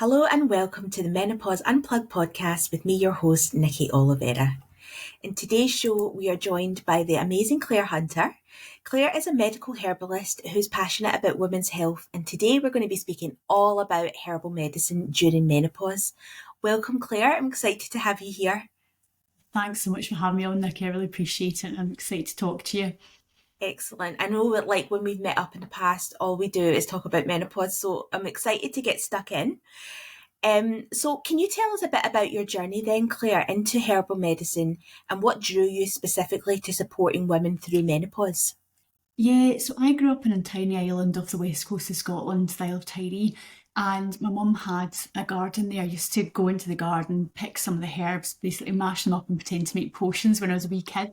Hello and welcome to the Menopause Unplugged podcast with me, your host, Nikki Oliveira. In today's show, we are joined by the amazing Klayr Hunter. Klayr is a medical herbalist who's passionate about women's health, and today we're going to be speaking all about herbal medicine during menopause. Welcome, Klayr. I'm excited to have you here. Thanks so much for having me on, Nikki. I really appreciate it, and I'm excited to talk to you. Excellent. I know that when we've met up in the past, all we do is talk about menopause, so I'm excited to get stuck in. So can you tell us a bit about your journey then, Klayr, into herbal medicine and what drew you specifically to supporting women through menopause? Yeah, so I grew up in a tiny island off the west coast of Scotland, the Isle of Tiree, and my mum had a garden there. I used to go into the garden, pick some of the herbs, basically mash them up and pretend to make potions when I was a wee kid,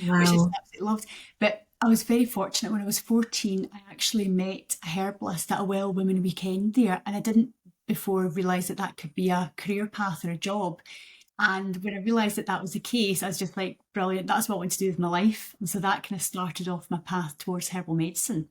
which I just Wow. absolutely loved. But I was very fortunate when I was 14, I actually met a herbalist at a Well Women weekend there, and I didn't before realise that that could be a career path or a job. And when I realised that that was the case, I was just like, brilliant, that's what I want to do with my life. And so that kind of started off my path towards herbal medicine.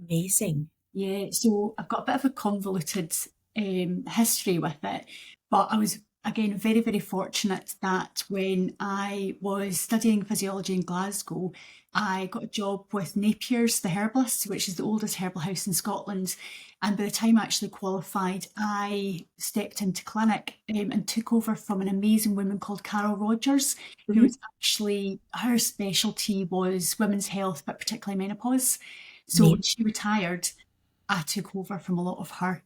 Amazing. Yeah, so I've got a bit of a convoluted history with it, but I was again very, very fortunate that when I was studying physiology in Glasgow, I got a job with Napier's, the Herbalist, which is the oldest herbal house in Scotland. And by the time I actually qualified, I stepped into clinic and took over from an amazing woman called Carol Rogers, who Mhm. was actually, her specialty was women's health, but particularly menopause. So when Amazing. she retired, I took over from a lot of her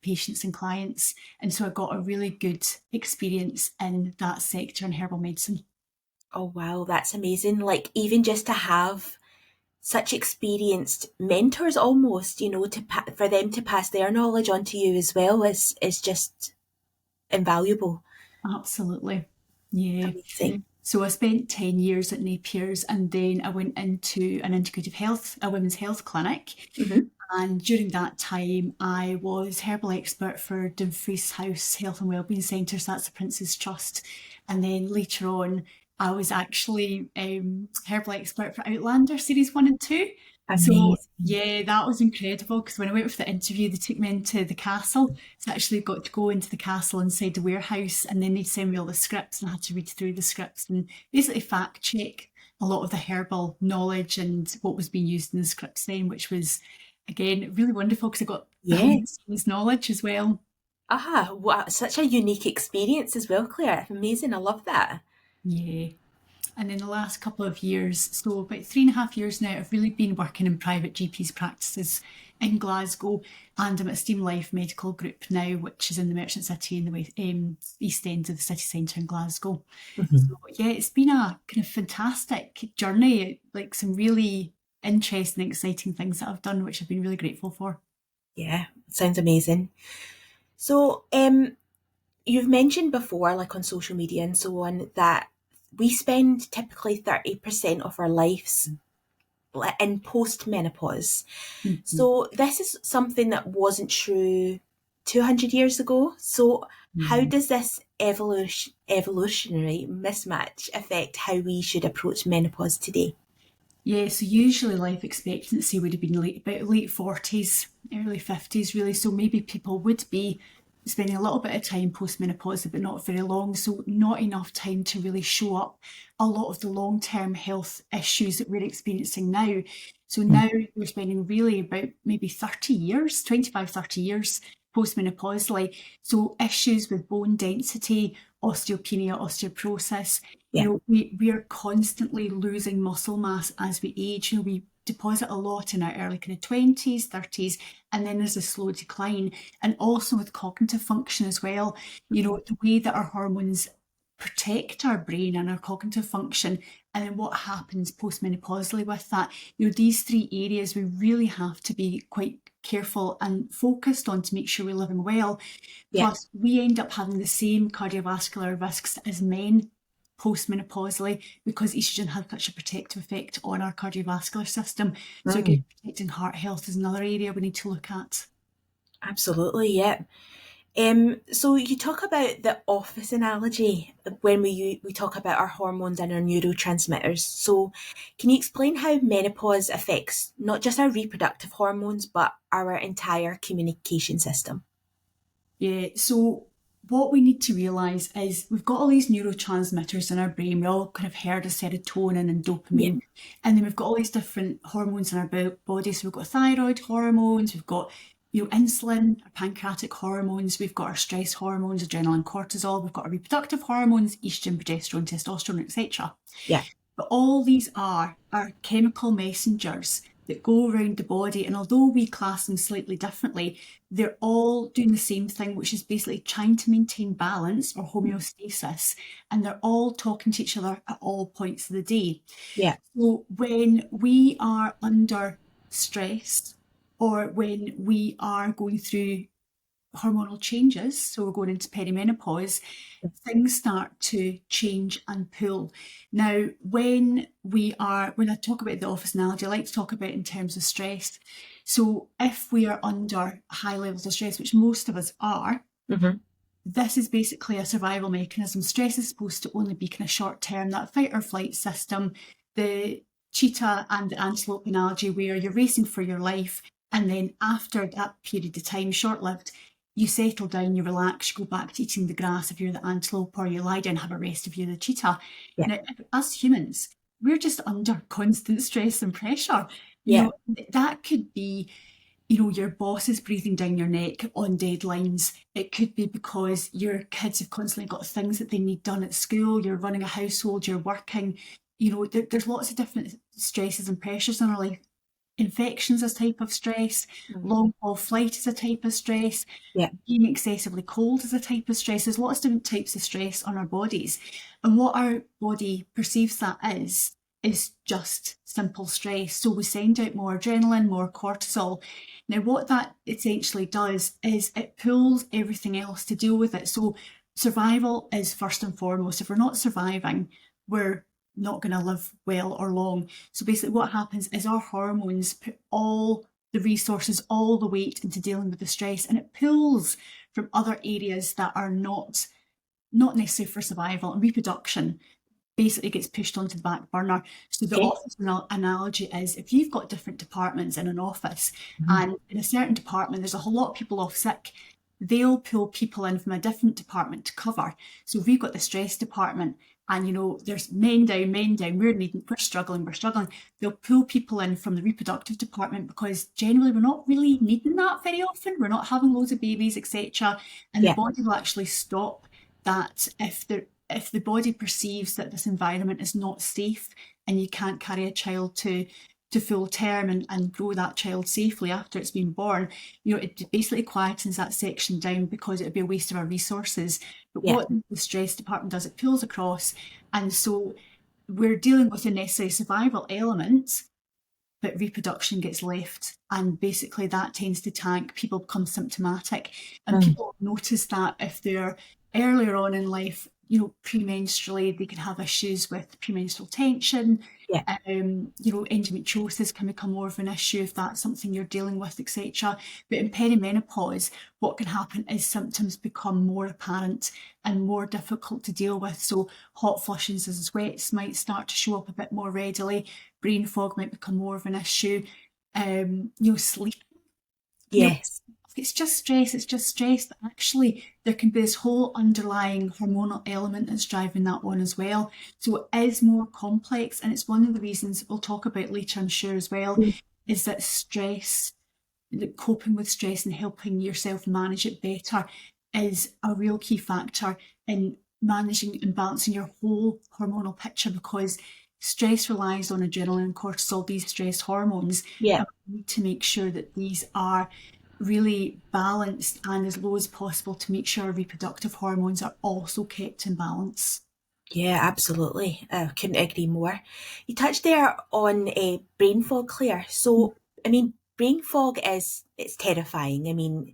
patients and clients. And so I got a really good experience in that sector in herbal medicine. Oh, wow, that's amazing. Even just to have such experienced mentors almost, for them to pass their knowledge on to you as well is just invaluable. Absolutely. Yeah. Amazing. So I spent 10 years at Napier's and then I went into an integrative health, a women's health clinic. Hmm. And during that time, I was herbal expert for Dumfries House Health and Wellbeing Centre, so that's the Prince's Trust. And then later on, I was actually herbal expert for Outlander series 1 and 2. So Amazing. yeah, that was incredible because when I went for the interview, they took me into the castle. So I actually got to go into the castle inside the warehouse, and then they'd send me all the scripts, and I had to read through the scripts and basically fact check a lot of the herbal knowledge and what was being used in the scripts then, which was again really wonderful because I got Yeah. behind the scenes knowledge as well. Wow, such a unique experience as well, Claire. Amazing. I love that. Yeah. And in the last couple of years, so about 3.5 years now, I've really been working in private GP's practices in Glasgow, and I'm at Steam Life Medical Group now, which is in the Merchant City in the east end of the city centre in Glasgow. Mhm. So yeah, it's been a kind of fantastic journey, like some really interesting, exciting things that I've done, which I've been really grateful for. Yeah, sounds amazing. So, you've mentioned before, like on social media and so on, that we spend typically 30% of our lives in post-menopause. Mhm. So this is something that wasn't true 200 years ago. So how Yeah. does this evolutionary mismatch affect how we should approach menopause today? Yeah, so usually life expectancy would have been about late 40s, early 50s, really. So maybe people would be spending a little bit of time postmenopausal, but not very long. So not enough time to really show up a lot of the long-term health issues that we're experiencing now. So now we're spending really about maybe 30 years, 25, 30 years postmenopausally. So issues with bone density, osteopenia, osteoporosis, Yeah. we are constantly losing muscle mass as we age. We deposit a lot in our early kind of 20s, 30s, and then there's a slow decline. And also with cognitive function as well, the way that our hormones protect our brain and our cognitive function, and then what happens postmenopausally with that. These three areas we really have to be quite careful and focused on to make sure we're living well. Yeah. Plus, we end up having the same cardiovascular risks as men postmenopausally because estrogen has such a protective effect on our cardiovascular system. So again, Mm, protecting heart health is another area we need to look at. absolutely. Yeah. So you talk about the office analogy when we talk about our hormones and our neurotransmitters. So can you explain how menopause affects not just our reproductive hormones, but our entire communication system? Yeah, so what we need to realise is we've got all these neurotransmitters in our brain. We all kind of heard of serotonin and Yeah. dopamine. And then we've got all these different hormones in our body. So we've got thyroid hormones, we've got insulin, our pancreatic hormones, we've got our stress hormones, adrenaline, cortisol, we've got our reproductive hormones, estrogen, progesterone, testosterone, etc. Yeah. But all these are chemical messengers that go around the body. And although we class them slightly differently, they're all doing the same thing, which is basically trying to maintain balance or homeostasis. And they're all talking to each other at all points of the day. Yeah. So when we are under stress or when we are going through hormonal changes, so we're going into perimenopause, things start to change and pull. Now, when I talk about the office analogy, I like to talk about it in terms of stress. So if we are under high levels of stress, which most of us are, Mm-hmm. this is basically a survival mechanism. Stress is supposed to only be kind of short term, that fight or flight system, the cheetah and the antelope analogy, where you're racing for your life. And then after that period of time, short lived, you settle down, you relax, you go back to eating the grass if you're the antelope, or you lie down, have a rest if you're the cheetah. Yeah. Now, as humans, we're just under constant stress and pressure. Yeah. That could be your boss is breathing down your neck on deadlines. It could be because your kids have constantly got things that they need done at school. You're running a household, you're working. There's lots of different stresses and pressures in our life. Infections is a type of stress. Mm. Long haul flight is a type of stress. Yeah. Being excessively cold is a type of stress. There's lots of different types of stress on our bodies. And what our body perceives that is just simple stress. So we send out more adrenaline, more cortisol. Now, what that essentially does is it pulls everything else to deal with it. So survival is first and foremost. If we're not surviving, we're not going to live well or long. So basically what happens is our hormones put all the resources, all the weight into dealing with the stress, and it pulls from other areas that are not necessary for survival, and reproduction basically gets pushed onto the back burner. So the Okay. office analogy is, if you've got different departments in an office, Mm-hmm. and in a certain department there's a whole lot of people off sick, they'll pull people in from a different department to cover. So if we've got the stress department and there's men down, we're struggling, they'll pull people in from the reproductive department, because generally we're not really needing that very often. We're not having loads of babies, etc. And the Yeah. body will actually stop that if the body perceives that this environment is not safe and you can't carry a child to full term and grow that child safely after it's been born, it basically quietens that section down, because it would be a waste of our resources. But Yeah. what the stress department does, it pulls across, and so we're dealing with the necessary survival elements, but reproduction gets left, and basically that tends to tank. People become symptomatic, and Mm. people notice that if they're earlier on in life, premenstrually, they can have issues with premenstrual tension. Yeah. Endometriosis can become more of an issue if that's something you're dealing with, etc. But in perimenopause, what can happen is symptoms become more apparent and more difficult to deal with. So hot flushes and sweats might start to show up a bit more readily. Brain fog might become more of an issue. Sleep. Yes. It's just stress, but actually there can be this whole underlying hormonal element that's driving that one as well. So it is more complex, and it's one of the reasons we'll talk about later, I'm sure, as well, Mm. is that stress, coping with stress and helping yourself manage it better is a real key factor in managing and balancing your whole hormonal picture, because stress relies on adrenaline and cortisol, these stress hormones, Yeah. and we need to make sure that these are really balanced and as low as possible to make sure our reproductive hormones are also kept in balance. Yeah, absolutely. I couldn't agree more. You touched there on brain fog, Claire. So, I mean, brain fog it's terrifying. I mean,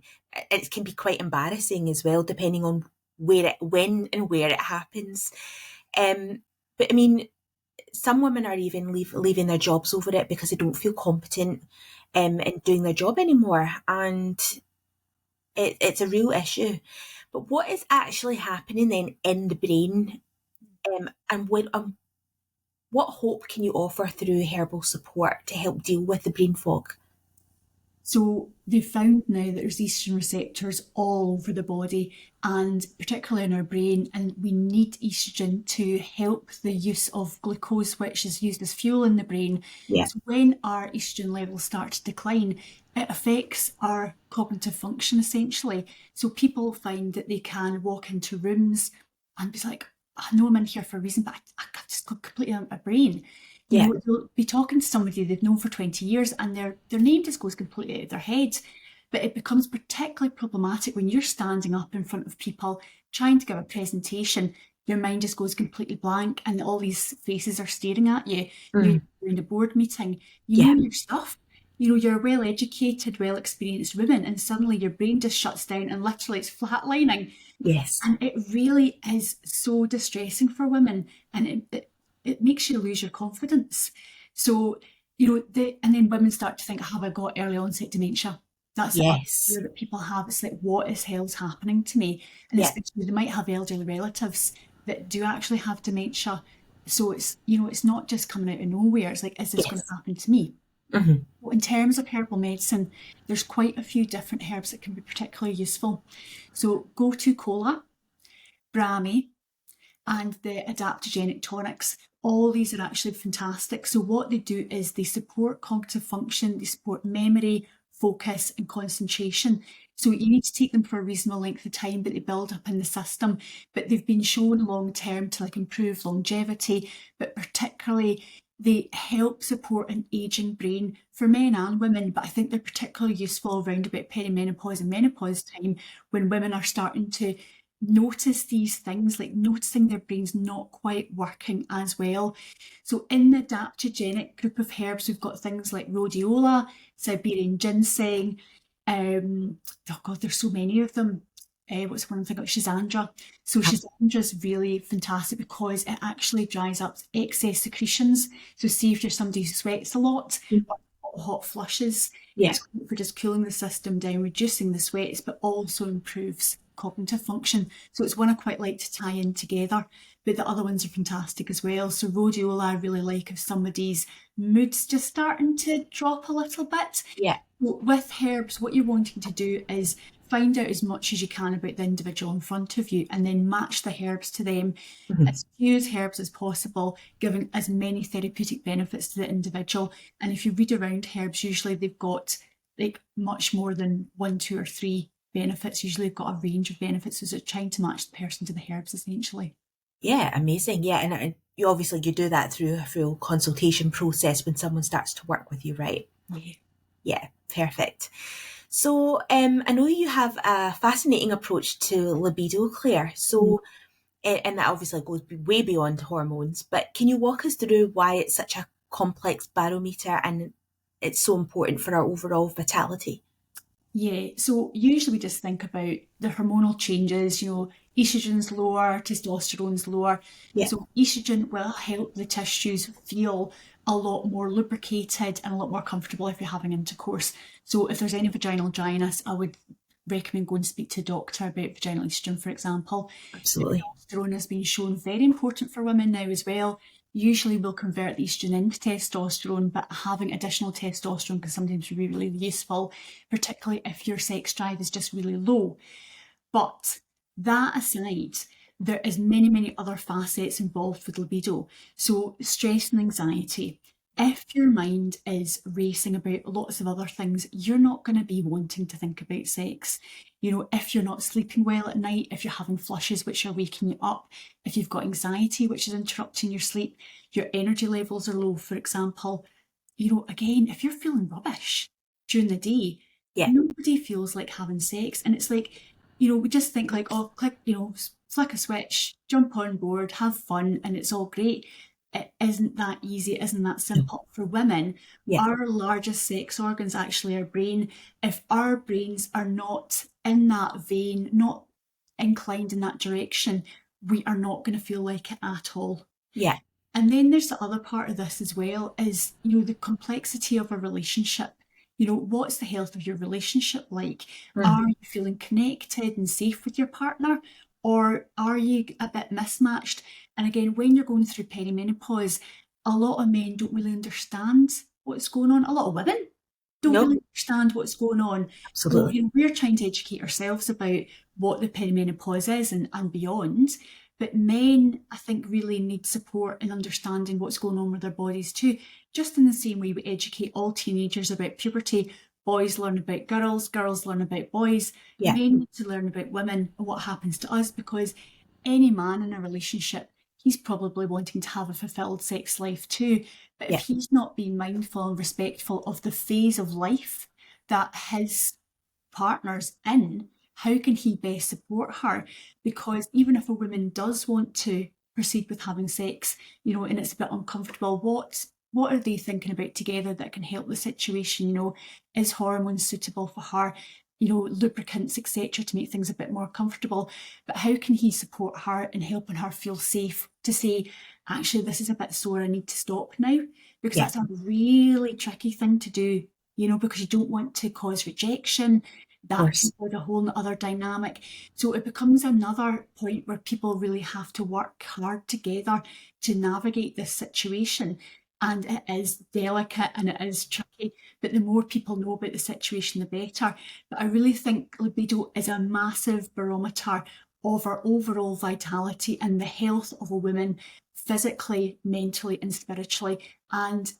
it can be quite embarrassing as well, depending on when and where it happens. But I mean, some women are even leaving their jobs over it because they don't feel competent in doing their job anymore, and it's a real issue. But what is actually happening then in the brain, and what hope can you offer through herbal support to help deal with the brain fog? So they've found now that there's estrogen receptors all over the body and particularly in our brain, and we need estrogen to help the use of glucose, which is used as fuel in the brain. Yeah. So when our estrogen levels start to decline, it affects our cognitive function essentially. So people find that they can walk into rooms and be like, I know I'm in here for a reason, but I've just got completely out of my brain. Yeah. They'll be talking to somebody they've known for 20 years and their name just goes completely out of their head. But it becomes particularly problematic when you're standing up in front of people trying to give a presentation. Your mind just goes completely blank and all these faces are staring at you. You're Mm. in a board meeting, you Yeah. know your stuff. You're a well educated, well experienced woman, and suddenly your brain just shuts down and literally it's flatlining. Yes. And it really is so distressing for women, and it makes you lose your confidence. So, and then women start to think, have I got early onset dementia? That's the other Yes. fear that people have. It's like, what is hell's happening to me? And Yeah. especially they might have elderly relatives that do actually have dementia. So it's not just coming out of nowhere. It's like, is this going Yes. to happen to me? Hmm. Well, in terms of herbal medicine, there's quite a few different herbs that can be particularly useful. So go to cola, Brahmi, and the adaptogenic tonics. All these are actually fantastic. So what they do is they support cognitive function, they support memory, focus and concentration. So you need to take them for a reasonable length of time, but they build up in the system. But they've been shown long term to improve longevity, but particularly they help support an aging brain for men and women. But I think they're particularly useful around about perimenopause and menopause time when women are starting to notice these things, like noticing their brain's not quite working as well. So in the adaptogenic group of herbs, we've got things like rhodiola, Siberian ginseng. Oh God, there's so many of them. What's the one I'm thinking of? Schisandra. So Schisandra is really fantastic because it actually dries up excess secretions. So see if you're somebody who sweats a lot or hot flushes, Yeah. it's great for just cooling the system down, reducing the sweats, but also improves cognitive function. So it's one I quite like to tie in together. But the other ones are fantastic as well. So rhodiola I really like if somebody's mood's just starting to drop a little bit. Yeah. With herbs, what you're wanting to do is find out as much as you can about the individual in front of you and then match the herbs to them. Hmm. As few as herbs as possible, giving as many therapeutic benefits to the individual. And if you read around herbs, usually they've got like much more than one, two, or three benefits. Usually they've got a range of benefits. So it's trying to match the person to the herbs essentially. Yeah. Amazing. Yeah. And you obviously you do that through a full consultation process when someone starts to work with you, right? Yeah. Yeah. Perfect. So, I know you have a fascinating approach to libido, Claire. Mm. So, and that obviously goes way beyond hormones, but can you walk us through why it's such a complex barometer and it's so important for our overall vitality? Yeah, so usually we just think about the hormonal changes, estrogen's lower, testosterone's lower. Yeah. So estrogen will help the tissues feel a lot more lubricated and a lot more comfortable if you're having intercourse. So if there's any vaginal dryness, I would recommend going to speak to a doctor about vaginal estrogen, for example. But Absolutely. progesterone has been shown very important for women now as well. Usually we'll convert the estrogen into testosterone, but having additional testosterone can sometimes be really useful, particularly if your sex drive is just really low. But that aside, there is many, many other facets involved with libido. So stress and anxiety. If your mind is racing about lots of other things, you're not going to be wanting to think about sex. If you're not sleeping well at night, if you're having flushes which are waking you up, if you've got anxiety which is interrupting your sleep, your energy levels are low, for example. Again, if you're feeling rubbish during the day, Yeah. nobody feels like having sex. And it's like, we just think like, oh, click, flick a switch, jump on board, have fun, and it's all great. It isn't that easy. It isn't that simple. For women, Yeah. our largest sex organ is actually our brain. If our brains are not in that vein, not inclined in that direction, we are not going to feel like it at all. Yeah. And then there's the other part of this as well is, the complexity of a relationship. What's the health of your relationship like? Mm. Are you feeling connected and safe with your partner? Or are you a bit mismatched? And again, when you're going through perimenopause, a lot of men don't really understand what's going on. A lot of women don't No, really understand what's going on. So, absolutely. we're trying to educate ourselves about what the perimenopause is and beyond. But men, I think, really need support in understanding what's going on with their bodies too. Just in the same way we educate all teenagers about puberty, boys learn about girls, girls learn about boys, Yeah, men need to learn about women and what happens to us, because any man in a relationship, he's probably wanting to have a fulfilled sex life too. But if yeah, he's not being mindful and respectful of the phase of life that his partner's in, how can he best support her? Because even if a woman does want to proceed with having sex, and it's a bit uncomfortable, what are they thinking about together that can help the situation? Is hormones suitable for her? Lubricants, etc., to make things a bit more comfortable. But how can he support her in helping her feel safe to say, actually, this is a bit sore, I need to stop now? Because yeah, that's a really tricky thing to do, because you don't want to cause rejection. of That can course. cause a whole other dynamic. So it becomes another point where people really have to work hard together to navigate this situation. And it is delicate and it is tricky, but the more people know about the situation, the better. But I really think libido is a massive barometer of our overall vitality and the health of a woman, physically, mentally, and spiritually, and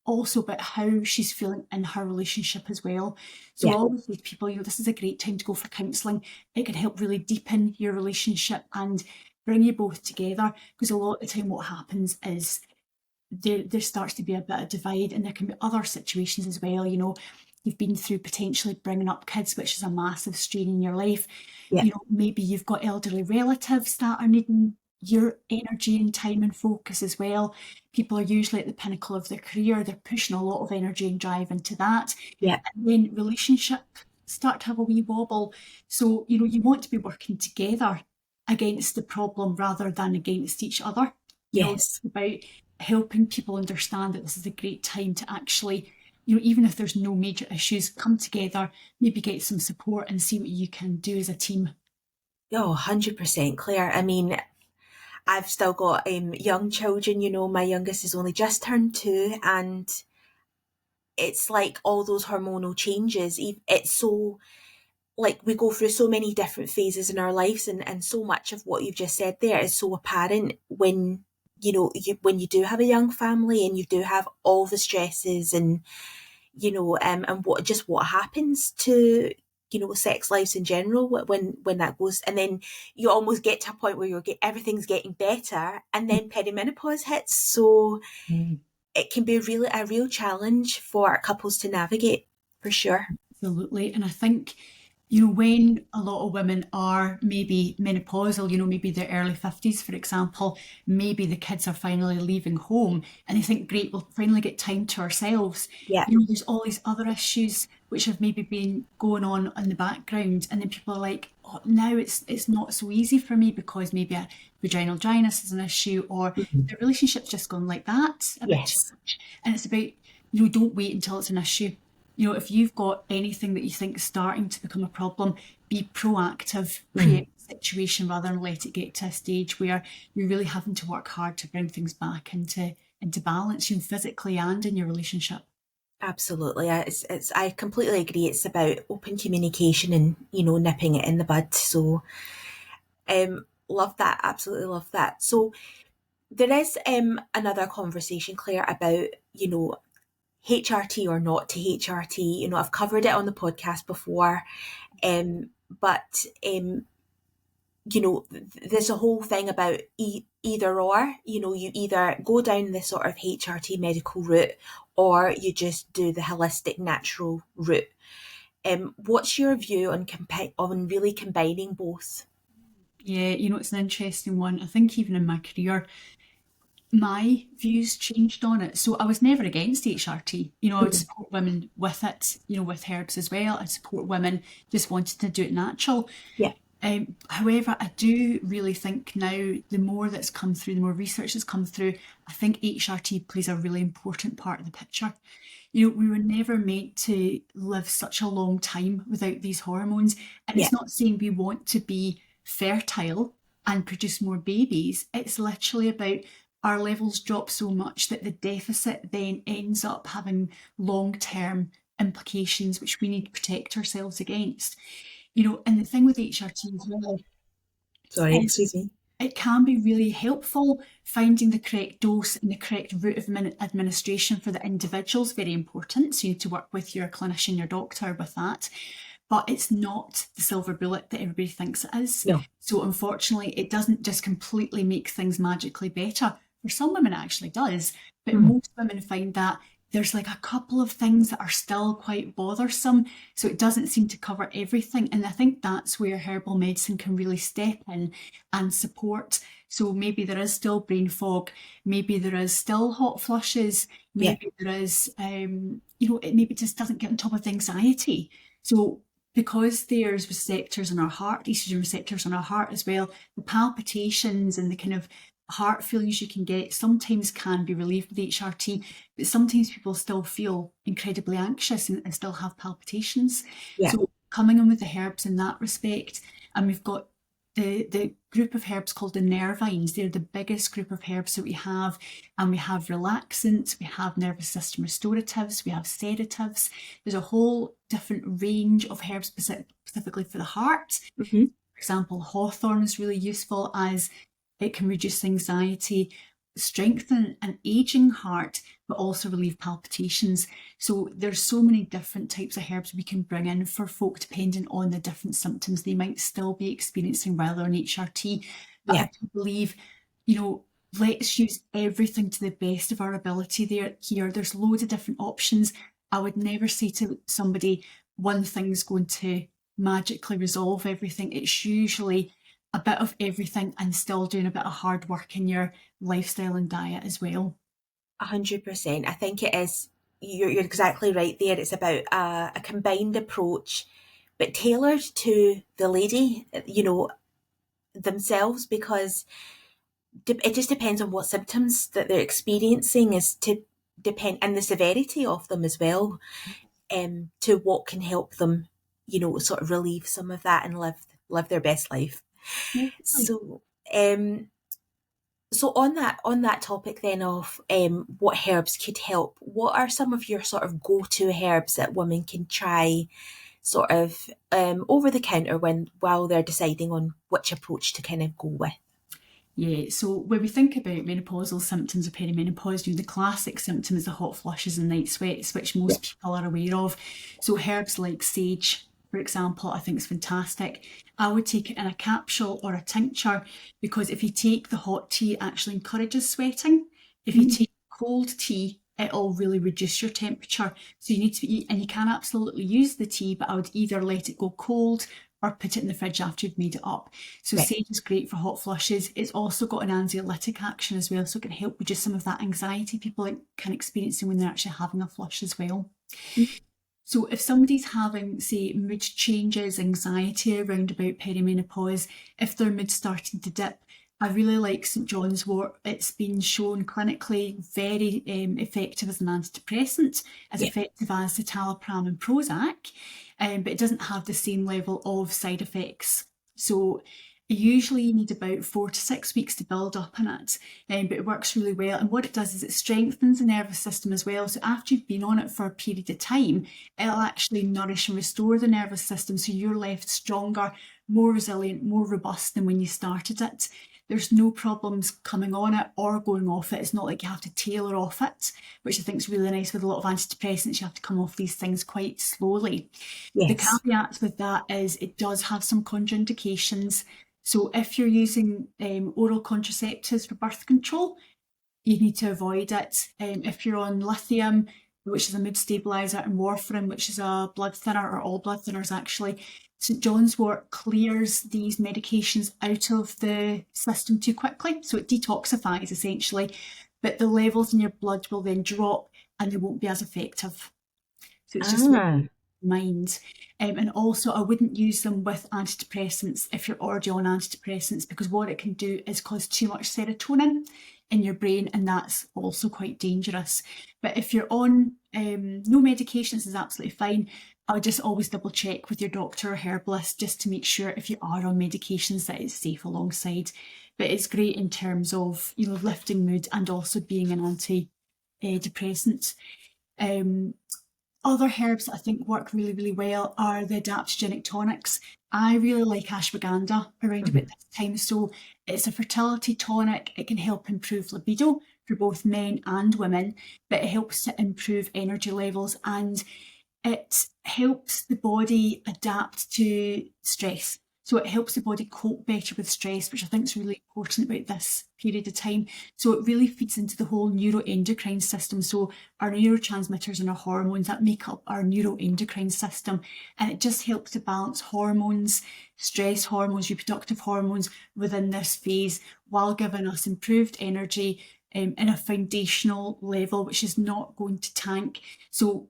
also about how she's feeling in her relationship as well. So I Yeah, always say to people, this is a great time to go for counselling. It can help really deepen your relationship and bring you both together, because a lot of the time what happens is there starts to be a bit of divide, and there can be other situations as well. You've been through potentially bringing up kids, which is a massive strain in your life. yeah, Maybe you've got elderly relatives that are needing your energy and time and focus as well. People are usually at the pinnacle of their career, they're pushing a lot of energy and drive into that. yeah, And then relationship start to have a wee wobble. So, you want to be working together against the problem rather than against each other. yes. It's about helping people understand that this is a great time to actually, even if there's no major issues, come together, maybe get some support and see what you can do as a team. Oh, 100%, Claire. I mean, I've still got young children, my youngest has only just turned 2, and it's like all those hormonal changes. It's so, like, we go through so many different phases in our lives, and so much of what you've just said there is so apparent when, when you do have a young family and you do have all the stresses and, and what happens to, sex lives in general when that goes, and then you almost get to a point where everything's getting better, and then perimenopause hits. So Mm. it can be really a real challenge for couples to navigate, for sure. Absolutely. And I think, when a lot of women are maybe menopausal, maybe their early 50s, for example, maybe the kids are finally leaving home and they think, great, we'll finally get time to ourselves. Yeah. There's all these other issues which have maybe been going on in the background. And then people are like, oh, now it's not so easy for me because maybe a vaginal dryness is an issue, or Mhm. the relationship's just gone like that a bit too Yes. much. And it's about, don't wait until it's an issue. If you've got anything that you think is starting to become a problem, be proactive, Mm. preempt the situation rather than let it get to a stage where you're really having to work hard to bring things back into balance, physically and in your relationship. Absolutely. I completely agree. It's about open communication and, nipping it in the bud. So, love that. Absolutely love that. So there is another conversation, Claire, about, HRT or not to HRT. I've covered it on the podcast before, but there's a whole thing about either or. You either go down the sort of HRT medical route, or you just do the holistic natural route. What's your view on really combining both? Yeah, it's an interesting one. I think even in my career, my views changed on it. So I was never against HRT. I would Mhm. support women with it, with herbs as well. I'd support women just wanting to do it natural. Yeah, However, I do really think now the more that's come through, the more research that's come through, I think HRT plays a really important part of the picture. We were never meant to live such a long time without these hormones. And yeah, it's not saying we want to be fertile and produce more babies. It's literally about our levels drop so much that the deficit then ends up having long term implications which we need to protect ourselves against. And the thing with HRT as well Sorry, is excuse me. it can be really helpful. Finding the correct dose and the correct route of administration for the individual is very important. So you need to work with your clinician, your doctor with that. But it's not the silver bullet that everybody thinks it is. No. So unfortunately, it doesn't just completely make things magically better. For some women, it actually does. But most women find that there's like a couple of things that are still quite bothersome. So it doesn't seem to cover everything. And I think that's where herbal medicine can really step in and support. So maybe there is still brain fog, maybe there is still hot flushes, maybe there is, it maybe just doesn't get on top of the anxiety. So because there's receptors in our heart, estrogen receptors in our heart as well, the palpitations and the kind of heart feelings you can get sometimes can be relieved with HRT, but sometimes people still feel incredibly anxious and still have palpitations. Yeah. So coming in with the herbs in that respect, and we've got the group of herbs called the nervines. They're the biggest group of herbs that we have, and we have relaxants, we have nervous system restoratives, we have sedatives. There's a whole different range of herbs specifically for the heart. For example, hawthorn is really useful as it can reduce anxiety, strengthen an aging heart, but also relieve palpitations. So there's so many different types of herbs we can bring in for folk depending on the different symptoms they might still be experiencing while they're on HRT. But I do believe, let's use everything to the best of our ability here. There's loads of different options. I would never say to somebody, one thing's going to magically resolve everything. It's usually a bit of everything and still doing a bit of hard work in your lifestyle and diet as well. 100%. I think it is, you're exactly right there. It's about a combined approach, but tailored to the lady, themselves, because it just depends on what symptoms that they're experiencing and the severity of them as well, to what can help them, sort of relieve some of that and live their best life. Yeah. So, so on that topic then of what herbs could help, what are some of your sort of go-to herbs that women can try sort of over the counter while they're deciding on which approach to kind of go with? Yeah, so when we think about menopausal symptoms or perimenopause, the classic symptom is the hot flushes and night sweats, which most people are aware of. So herbs like sage, for example, I think is fantastic. I would take it in a capsule or a tincture, because if you take the hot tea, it actually encourages sweating. If you take cold tea, it'll really reduce your temperature. So you need to eat, and you can absolutely use the tea, but I would either let it go cold or put it in the fridge after you've made it up. So sage is great for hot flushes. It's also got an anxiolytic action as well, so it can help reduce some of that anxiety people can experience when they're actually having a flush as well. So if somebody's having, say, mood changes, anxiety around about perimenopause, if their mood's starting to dip, I really like St John's wort. It's been shown clinically very effective as an antidepressant, as effective as citalopram and Prozac, but it doesn't have the same level of side effects. So usually you need about 4 to 6 weeks to build up in it, but it works really well. And what it does is it strengthens the nervous system as well. So after you've been on it for a period of time, it'll actually nourish and restore the nervous system, so you're left stronger, more resilient, more robust than when you started it. There's no problems coming on it or going off it. It's not like you have to tailor off it, which I think is really nice with a lot of antidepressants. You have to come off these things quite slowly. The caveats with that is it does have some contraindications. So if you're using oral contraceptives for birth control, you need to avoid it. If you're on lithium, which is a mood stabiliser, and warfarin, which is a blood thinner, or all blood thinners actually, St John's wort clears these medications out of the system too quickly. So it detoxifies essentially, but the levels in your blood will then drop and they won't be as effective. So it's just mind. And also I wouldn't use them with antidepressants if you're already on antidepressants, because what it can do is cause too much serotonin in your brain, and that's also quite dangerous. But if you're on no medications, is absolutely fine. I would just always double check with your doctor or herbalist just to make sure if you are on medications that it's safe alongside. But it's great in terms of lifting mood and also being an antidepressant. Other herbs that I think work really, really well are the adaptogenic tonics. I really like ashwagandha around about Mhm. this time. So it's a fertility tonic. It can help improve libido for both men and women, but it helps to improve energy levels and it helps the body adapt to stress. So it helps the body cope better with stress, which I think is really important about this period of time. So it really feeds into the whole neuroendocrine system. So our neurotransmitters and our hormones that make up our neuroendocrine system. And it just helps to balance hormones, stress hormones, reproductive hormones within this phase while giving us improved energy in a foundational level, which is not going to tank. So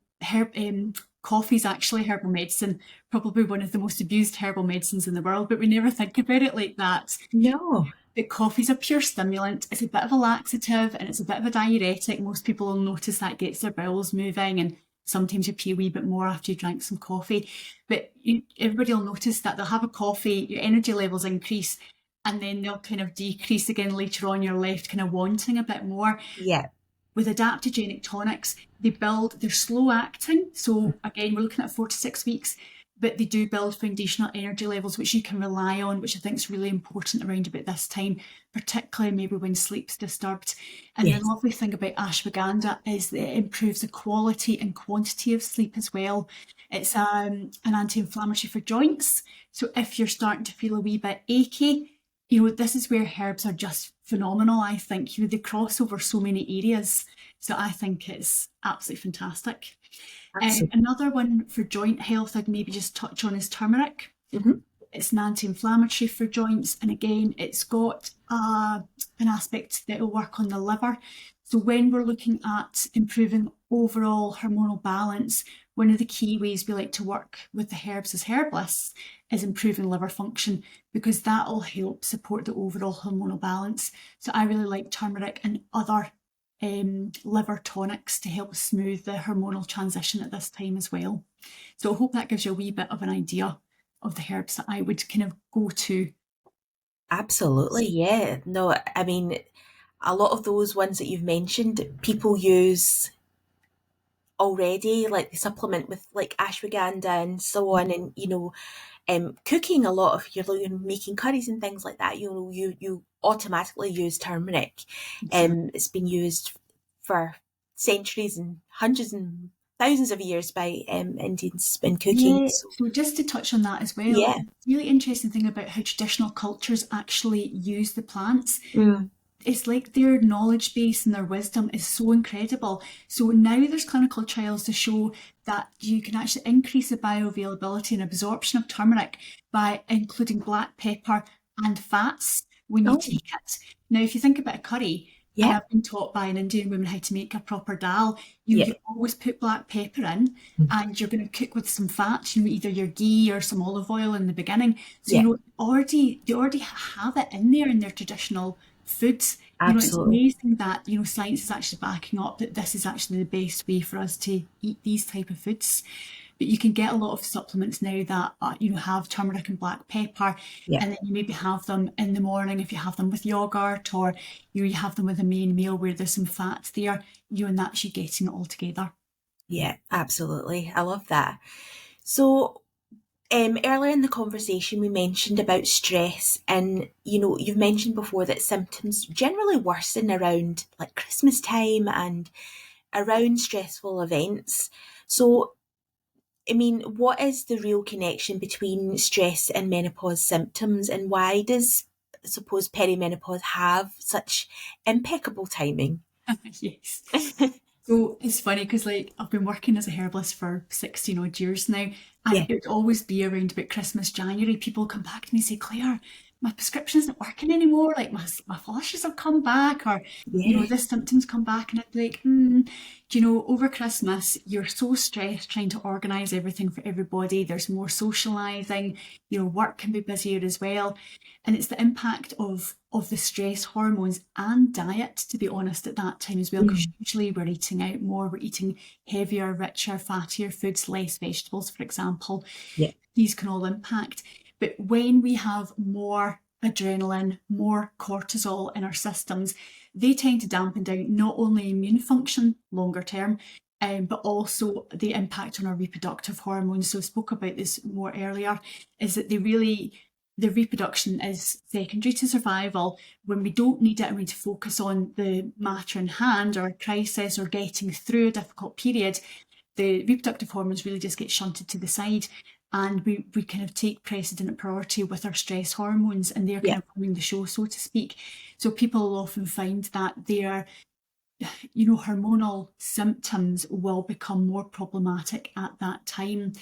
coffee is actually herbal medicine, probably one of the most abused herbal medicines in the world, but we never think about it like that. No. But coffee's a pure stimulant. It's a bit of a laxative and it's a bit of a diuretic. Most people will notice that gets their bowels moving and sometimes you pee a wee bit more after you drank some coffee. But everybody will notice that they'll have a coffee, your energy levels increase, and then they'll kind of decrease again later on. You're left kind of wanting a bit more. Yeah. With adaptogenic tonics, they're slow acting. So again, we're looking at 4 to 6 weeks, but they do build foundational energy levels, which you can rely on, which I think is really important around about this time, particularly maybe when sleep's disturbed. And the Yes. lovely thing about ashwagandha is that it improves the quality and quantity of sleep as well. It's an anti-inflammatory for joints. So if you're starting to feel a wee bit achy, this is where herbs are just phenomenal, I think. They cross over so many areas. So I think it's absolutely fantastic. Absolutely. Another one for joint health I'd maybe just touch on is turmeric. Hmm. It's an anti-inflammatory for joints, and again, it's got an aspect that will work on the liver. So when we're looking at improving overall hormonal balance, one of the key ways we like to work with the herbs as herbalists is improving liver function because that will help support the overall hormonal balance. So I really like turmeric and other liver tonics to help smooth the hormonal transition at this time as well. So I hope that gives you a wee bit of an idea of the herbs that I would kind of go to. Absolutely. Yeah. No, I mean, a lot of those ones that you've mentioned, people use already, like they supplement with like ashwagandha and so on, and cooking a lot of making curries and things like that. You automatically use turmeric. Exactly. It's been used for centuries and hundreds and thousands of years by Indians in cooking. Yeah, So so just to touch on that as well, yeah. really interesting thing about how traditional cultures actually use the plants. Mm. It's like their knowledge base and their wisdom is so incredible. So now there's clinical trials to show that you can actually increase the bioavailability and absorption of turmeric by including black pepper and fats when you Oh, take it. Now, if you think about a curry, and yeah, I've been taught by an Indian woman how to make a proper dal, yeah, you always put black pepper in mm, and you're going to cook with some fat, either your ghee or some olive oil in the beginning. So, yeah, they already have it in there in their traditional foods. It's absolutely. amazing that, science is actually backing up that this is actually the best way for us to eat these type of foods. But you can get a lot of supplements now that, have turmeric and black pepper, Yeah, and then you maybe have them in the morning if you have them with yogurt, or you have them with a main meal where there's some fat there, and that's you getting it all together. yeah, absolutely. I love that. So, earlier in the conversation, we mentioned about stress, and you've mentioned before that symptoms generally worsen around like Christmas time and around stressful events. So, I mean, what is the real connection between stress and menopause symptoms, and why does, I suppose, perimenopause have such impeccable timing? Yes. So it's funny because I've been working as a herbalist for 16 odd years now, and Yeah, it would always be around about Christmas, January. People come back to me and say, Claire, my prescription isn't working anymore. Like my flushes have come back, or yeah, the symptoms come back, and I'd be like, over Christmas, you're so stressed trying to organise everything for everybody. There's more socialising, work can be busier as well. And it's the impact of the stress hormones and diet, to be honest, at that time as well, because mm, usually we're eating out more, we're eating heavier, richer, fattier foods, less vegetables, for example. yeah, These can all impact. But when we have more adrenaline, more cortisol in our systems, they tend to dampen down not only immune function longer term, but also the impact on our reproductive hormones. So I spoke about this more earlier, is that the reproduction is secondary to survival. When we don't need it and we need to focus on the matter in hand or a crisis or getting through a difficult period, the reproductive hormones really just get shunted to the side, and we kind of take precedent priority with our stress hormones, and they're kind Yeah. of running the show, so to speak. So people will often find that their hormonal symptoms will become more problematic at that time.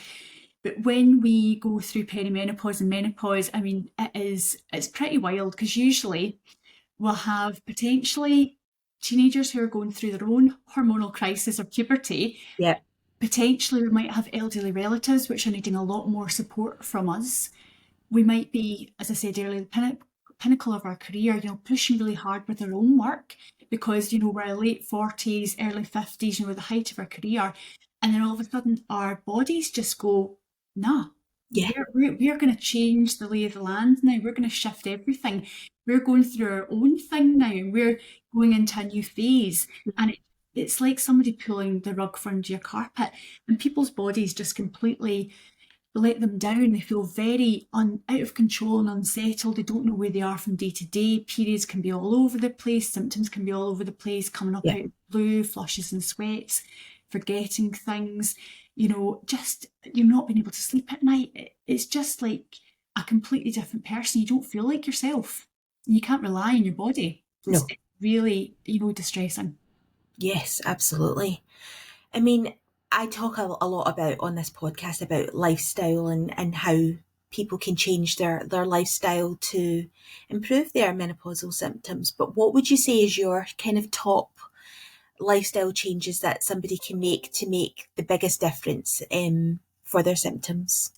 But when we go through perimenopause and menopause, I mean, it's pretty wild, because usually we'll have potentially teenagers who are going through their own hormonal crisis or puberty. Yeah. Potentially we might have elderly relatives which are needing a lot more support from us. We might be, as I said earlier, the pinnacle of our career, pushing really hard with our own work, because, we're late 40s, early 50s, the height of our career. And then all of a sudden our bodies just go, nah, Yeah. we're going to change the lay of the land now. We're going to shift everything. We're going through our own thing now, and we're going into a new phase. And it's like somebody pulling the rug from under your carpet, and people's bodies just completely let them down. They feel very out of control and unsettled. They don't know where they are from day to day. Periods can be all over the place. Symptoms can be all over the place, coming up Yeah. out of the blue, flushes and sweats, forgetting things, just you're not being able to sleep at night. It's just like a completely different person. You don't feel like yourself. You can't rely on your body. It's No. really, distressing. Yes, absolutely. I mean, I talk a lot about on this podcast about lifestyle and how people can change their lifestyle to improve their menopausal symptoms. But what would you say is your kind of top lifestyle changes that somebody can make to make the biggest difference for their symptoms?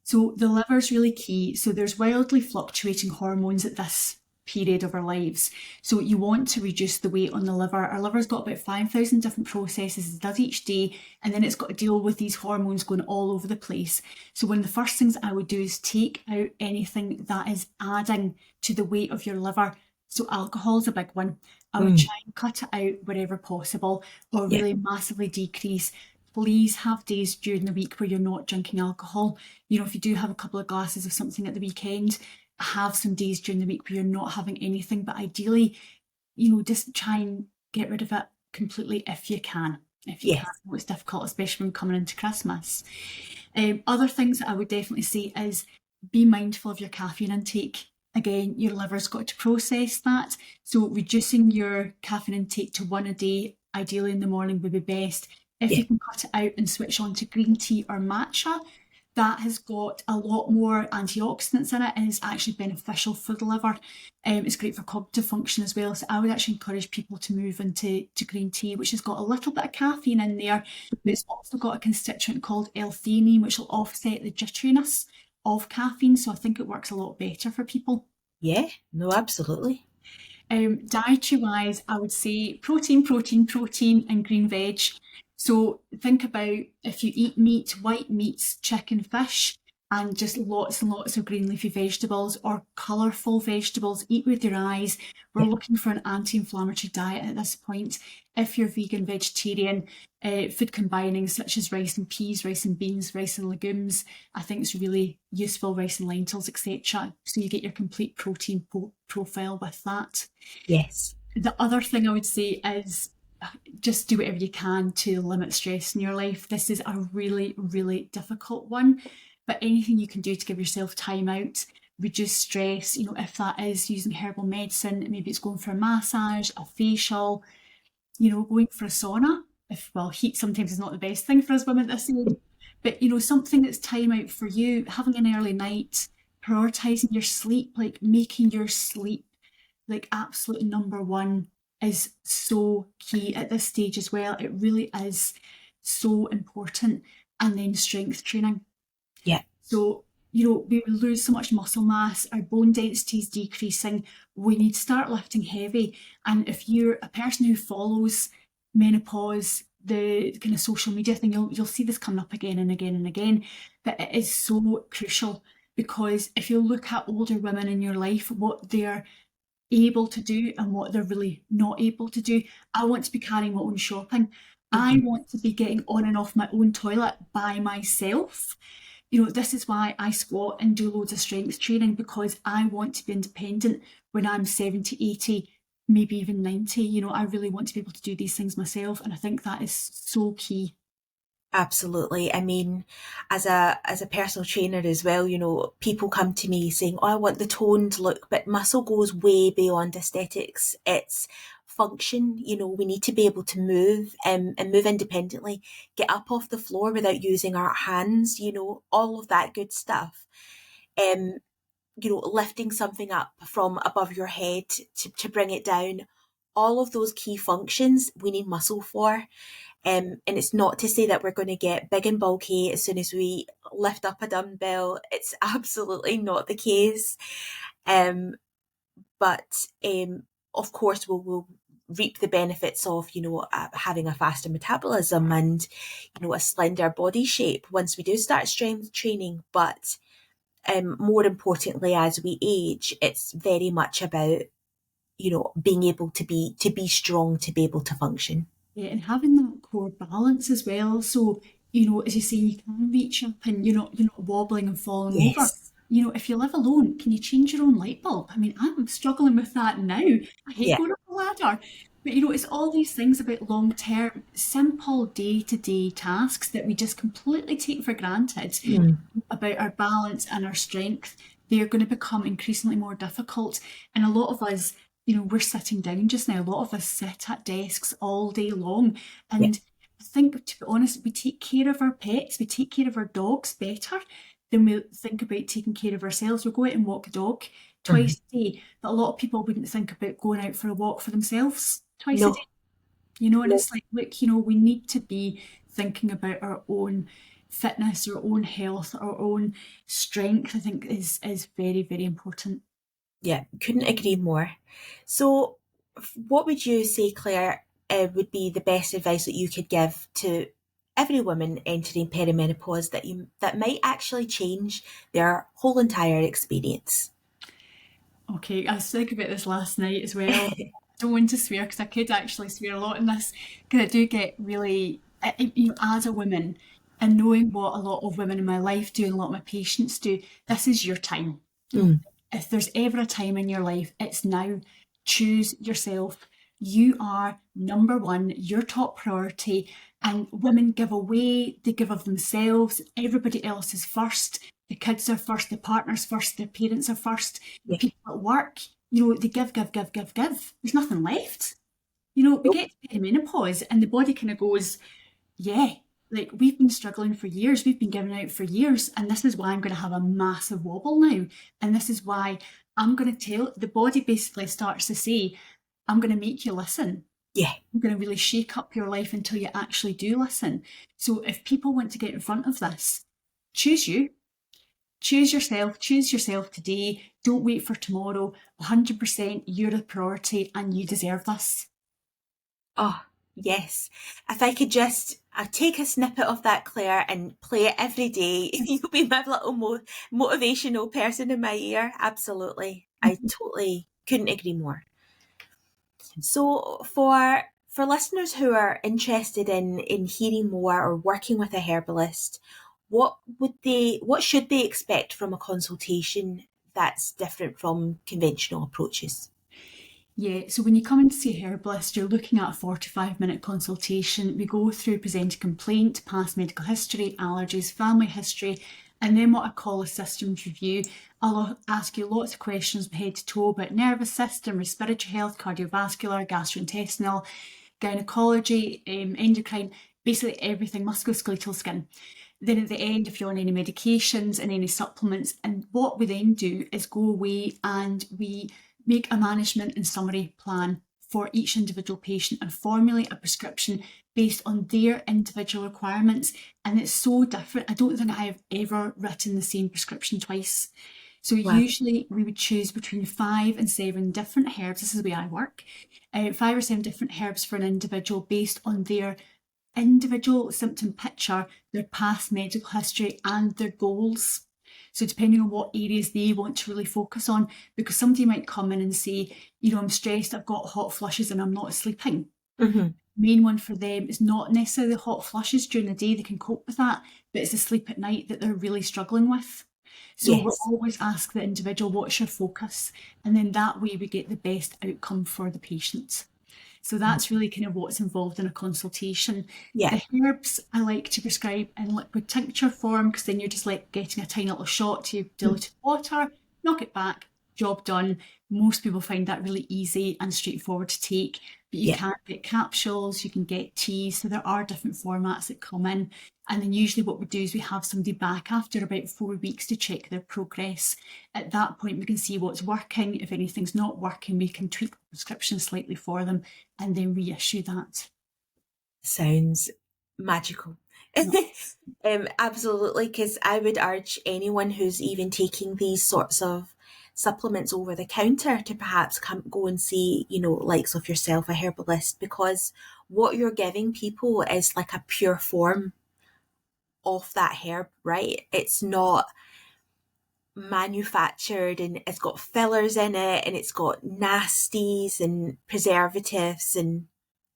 So the liver's really key. So there's wildly fluctuating hormones at this period of our lives. So you want to reduce the weight on the liver. Our liver's got about 5,000 different processes it does each day, and then it's got to deal with these hormones going all over the place. So one of the first things I would do is take out anything that is adding to the weight of your liver. So alcohol's a big one. I would Mm. try and cut it out wherever possible, or Yeah. really massively decrease. Please have days during the week where you're not drinking alcohol. If you do have a couple of glasses of something at the weekend, have some days during the week where you're not having anything. But ideally, just try and get rid of it completely if you can. If you can, Yes. it's difficult, especially when coming into Christmas. Other things that I would definitely say is be mindful of your caffeine intake. Again, your liver's got to process that. So reducing your caffeine intake to one a day, ideally in the morning, would be best. If Yeah. you can cut it out and switch on to green tea or matcha, that has got a lot more antioxidants in it and is actually beneficial for the liver. It's great for cognitive function as well. So I would actually encourage people to move into green tea, which has got a little bit of caffeine in there, but it's also got a constituent called L-theanine, which will offset the jitteriness of caffeine. So I think it works a lot better for people. Yeah. No, absolutely. Dietary wise, I would say protein, protein, protein, and green veg. So think about if you eat meat, white meats, chicken, fish, and just lots and lots of green leafy vegetables or colourful vegetables. Eat with your eyes. We're Yeah. looking for an anti-inflammatory diet at this point. If you're vegan, vegetarian, food combining such as rice and peas, rice and beans, rice and legumes, I think it's really useful, rice and lentils, etc. So you get your complete protein profile with that. Yes. The other thing I would say is just do whatever you can to limit stress in your life. This is a really, really difficult one, but anything you can do to give yourself time out, reduce stress, if that is using herbal medicine, maybe it's going for a massage, a facial, going for a sauna. Heat sometimes is not the best thing for us women at this age, but something that's time out for you, having an early night, prioritizing your sleep, like making your sleep like absolute number one is so key at this stage as well. It really is so important. And then strength training. Yeah. So, we lose so much muscle mass, our bone density is decreasing. We need to start lifting heavy. And if you're a person who follows menopause, the kind of social media thing, you'll see this coming up again and again and again. But it is so crucial, because if you look at older women in your life, what they're able to do and what they're really not able to do. I want to be carrying my own shopping. I want to be getting on and off my own toilet by myself. This is why I squat and do loads of strength training, because I want to be independent when I'm 70, 80, maybe even 90. I really want to be able to do these things myself. And I think that is so key. Absolutely. I mean, as a personal trainer as well, people come to me saying, "Oh, I want the toned look," but muscle goes way beyond aesthetics. It's function. We need to be able to move and move independently, get up off the floor without using our hands. All of that good stuff. Um, lifting something up from above your head to bring it down. All of those key functions we need muscle for. And it's not to say that we're going to get big and bulky as soon as we lift up a dumbbell. It's absolutely not the case. Um, but of course, we'll reap the benefits of, having a faster metabolism and, a slender body shape once we do start strength training. But more importantly, as we age, it's very much about, being able to be strong, to be able to function. Yeah, and having that core balance as well. So, as you say, you can reach up and you're not wobbling and falling over. Yes. If you live alone, can you change your own light bulb? I mean, I'm struggling with that now. I hate Yeah. going up a ladder. But it's all these things about long term, simple day to day tasks that we just completely take for granted Mm. about our balance and our strength. They're going to become increasingly more difficult. And a lot of us, we're sitting down just now. A lot of us sit at desks all day long. Yeah. And I think, to be honest, we take care of our pets, we take care of our dogs better than we think about taking care of ourselves. We'll go out and walk the dog Mhm. twice a day, but a lot of people wouldn't think about going out for a walk for themselves twice a day. No, And no. it's like, look, we need to be thinking about our own fitness, our own health, our own strength. I think is very, very important. Yeah, couldn't agree more. So, what would you say, Claire, would be the best advice that you could give to every woman entering perimenopause that might actually change their whole entire experience? Okay, I was thinking about this last night as well. I don't want to swear because I could actually swear a lot in this, because I do get really, as a woman, and knowing what a lot of women in my life do and a lot of my patients do, this is your time. Mm. If there's ever a time in your life, it's now. Choose yourself. You are number one, your top priority. And women give away, they give of themselves. Everybody else is first. The kids are first, the partner's first, their parents are first, the Yeah. people at work, they give, give, give, give, give. There's nothing left. We Nope. get to perimenopause and the body kind of goes, yeah, like we've been struggling for years, we've been giving out for years, and this is why I'm going to have a massive wobble now. And this is why I'm going to tell the body basically starts to say, I'm going to make you listen. Yeah. I'm going to really shake up your life until you actually do listen. So if people want to get in front of this, choose you. Choose yourself today. Don't wait for tomorrow. 100% you're the priority and you deserve this. Oh, yes. If I could just take a snippet of that, Claire, and play it every day, you'll be my little motivational person in my ear. Absolutely. I totally couldn't agree more. So for listeners who are interested in hearing more or working with a herbalist, what should they expect from a consultation that's different from conventional approaches? Yeah, so when you come in to see a herbalist, you're looking at a 45-minute consultation. We go through present a complaint, past medical history, allergies, family history, and then what I call a systems review. I'll ask you lots of questions from head to toe about nervous system, respiratory health, cardiovascular, gastrointestinal, gynecology, endocrine, basically everything, musculoskeletal, skin. Then at the end, if you're on any medications and any supplements, and what we then do is go away and we make a management and summary plan for each individual patient and formulate a prescription based on their individual requirements. And it's so different. I don't think I have ever written the same prescription twice. So Wow. usually we would choose between 5 and 7 different herbs. This is the way I work. 5 or 7 different herbs for an individual based on their individual symptom picture, their past medical history, and their goals. So, depending on what areas they want to really focus on, because somebody might come in and say, I'm stressed, I've got hot flushes, and I'm not sleeping. Mhm. Main one for them is not necessarily the hot flushes during the day, they can cope with that, but it's the sleep at night that they're really struggling with. So we'll Yes. always ask the individual, what's your focus? And then that way we get the best outcome for the patient. So that's really kind of what's involved in a consultation. Yeah. The herbs I like to prescribe in liquid tincture form, because then you're just like getting a tiny little shot to diluted water, knock it back, job done. Most people find that really easy and straightforward to take. But you Yeah. can get capsules, you can get teas, so there are different formats that come in. And then usually what we do is we have somebody back after about 4 weeks to check their progress. At that point, we can see what's working. If anything's not working, we can tweak the prescription slightly for them and then reissue that. Sounds magical. No. Absolutely, because I would urge anyone who's even taking these sorts of supplements over the counter to perhaps go and see, likes of yourself, a herbalist, because what you're giving people is like a pure form of that herb, right? It's not manufactured and it's got fillers in it and it's got nasties and preservatives and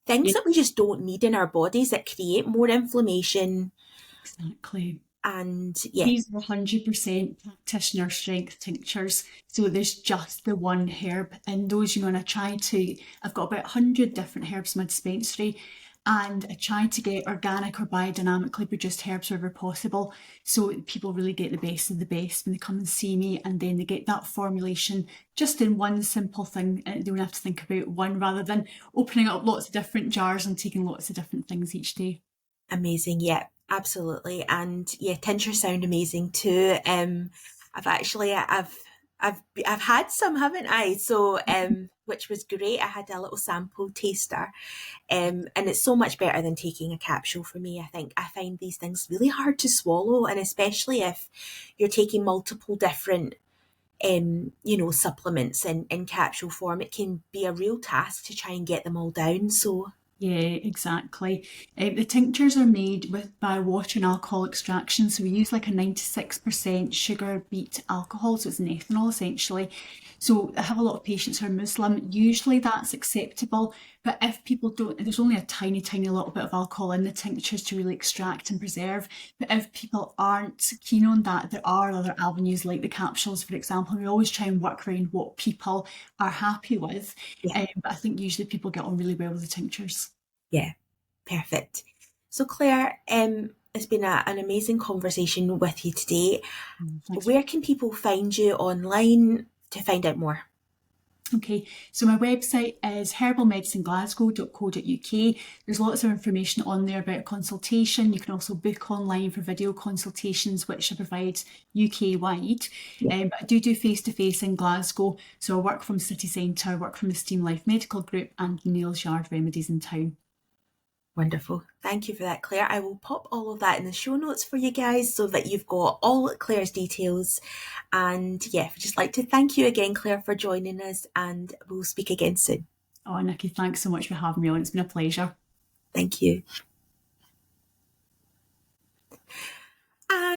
things Yeah, that we just don't need in our bodies that create more inflammation. exactly. And yeah, These are 100% practitioner strength tinctures. So there's just the one herb in those, and I've got about 100 different herbs in my dispensary. And I try to get organic or biodynamically produced herbs wherever possible. So people really get the best of the best when they come and see me, and then they get that formulation just in one simple thing. And they don't have to think about one rather than opening up lots of different jars and taking lots of different things each day. amazing. Yeah, absolutely. And yeah, tinctures sound amazing too. I've had some, haven't I? So which was great. I had a little sample taster. And it's so much better than taking a capsule for me. I think I find these things really hard to swallow, and especially if you're taking multiple different supplements in capsule form, it can be a real task to try and get them all down. So Yeah, exactly. The tinctures are made by water and alcohol extraction. So we use like a 96% sugar beet alcohol. So it's an ethanol essentially. So I have a lot of patients who are Muslim. Usually that's acceptable. But if people don't, there's only a tiny, tiny little bit of alcohol in the tinctures to really extract and preserve. But if people aren't keen on that, there are other avenues like the capsules, for example. We always try and work around what people are happy with. yeah, But I think usually people get on really well with the tinctures. yeah, perfect. So Claire, it's been an amazing conversation with you today. Thanks. Where can people find you online to find out more? Okay, so my website is herbalmedicineglasgow.co.uk. There's lots of information on there about consultation. You can also book online for video consultations, which I provide UK wide. Yeah, But I do face to face in Glasgow. So I work from city centre, I work from the Steam Life Medical Group and Neil's Yard Remedies in town. wonderful. Thank you for that, Claire. I will pop all of that in the show notes for you guys so that you've got all Claire's details. And yeah, I'd just like to thank you again, Claire, for joining us, and we'll speak again soon. Oh, Nikki, thanks so much for having me on. It's been a pleasure. Thank you.